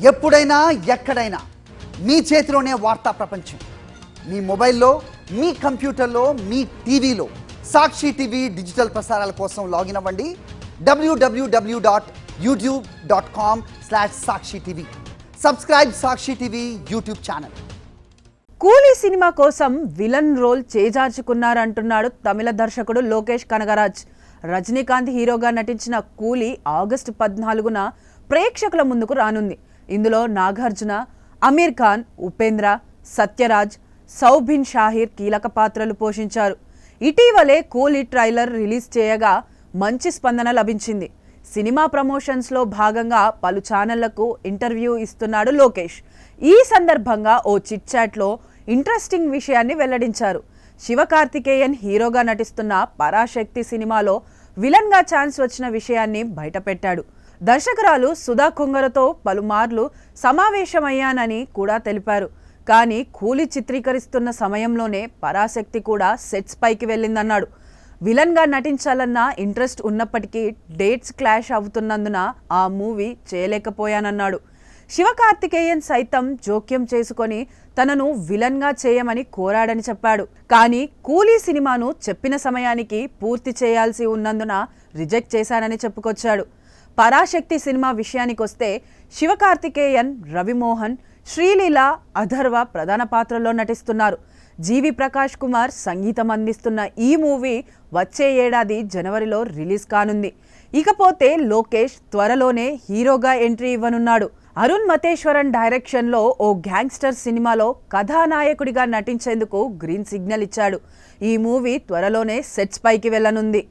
ఎప్పుడైనా ఎక్కడైనా మీ చేతిలోనే వార్తా ప్రపంచం. మీ మొబైల్లో, మీ కంప్యూటర్లో, మీ టీవీలో సాక్షి టీవీ డిజిటల్ ప్రసారాల కోసం లాగిన్ అవ్వండి www.youtube.com/sakshi tv. సబ్స్క్రైబ్ సాక్షి టీవీ యూట్యూబ్ ఛానల్. కూలీ సినిమా కోసం విలన్ రోల్ చేజార్చుకున్నారంటున్నాడు తమిళ దర్శకుడు లోకేష్ కనగరాజ్. రజనీకాంత్ హీరోగా నటించిన కూలీ ఆగస్టు 14న ప్రేక్షకుల ముందుకు రానుంది. ఇందులో నాగార్జున, అమీర్ ఖాన్, ఉపేంద్ర, సత్యరాజ్, సౌబిన్ షాహిర్ కీలక పాత్రలు పోషించారు. ఇటీవలే కూలీ ట్రైలర్ రిలీజ్ చేయగా మంచి స్పందన లభించింది. సినిమా ప్రమోషన్స్లో భాగంగా పలు ఛానళ్లకు ఇంటర్వ్యూ ఇస్తున్నాడు లోకేష్. ఈ సందర్భంగా ఓ చిట్ చాట్లో ఇంట్రెస్టింగ్ విషయాన్ని వెల్లడించారు. శివకార్తికేయన్ హీరోగా నటిస్తున్న పరాశక్తి సినిమాలో విలన్గా ఛాన్స్ వచ్చిన విషయాన్ని బయటపెట్టాడు. దర్శకురాలు సుధా కొంగరతో పలుమార్లు సమావేశమయ్యానని కూడా తెలిపారు. కానీ కూలీ చిత్రీకరిస్తున్న సమయంలోనే పరాశక్తి కూడా సెట్స్ పైకి వెళ్ళిందన్నాడు. విలన్గా నటించాలన్న ఇంట్రెస్ట్ ఉన్నప్పటికీ డేట్స్ క్లాష్ అవుతున్నందున ఆ మూవీ చేయలేకపోయానన్నాడు. శివకార్తికేయన్ సైతం జోక్యం చేసుకొని తనను విలన్గా చేయమని కోరాడని చెప్పాడు. కానీ కూలీ సినిమాను చెప్పిన సమయానికి పూర్తి చేయాల్సి ఉన్నందున రిజెక్ట్ చేశానని చెప్పుకొచ్చాడు. పరాశక్తి సినిమా విషయానికొస్తే శివకార్తికేయన్, రవిమోహన్, శ్రీలీల, అథర్వ ప్రధాన పాత్రల్లో నటిస్తున్నారు. జీవి ప్రకాష్ కుమార్ సంగీతం అందిస్తున్న ఈ మూవీ వచ్చే ఏడాది జనవరిలో రిలీజ్ కానుంది. ఇకపోతే లోకేష్ త్వరలోనే హీరోగా ఎంట్రీ ఇవ్వనున్నాడు. అరుణ్ మతేశ్వరన్ డైరెక్షన్లో ఓ గ్యాంగ్స్టర్ సినిమాలో కథానాయకుడిగా నటించేందుకు గ్రీన్ సిగ్నల్ ఇచ్చాడు. ఈ మూవీ త్వరలోనే సెట్స్ పైకి వెళ్లనుంది.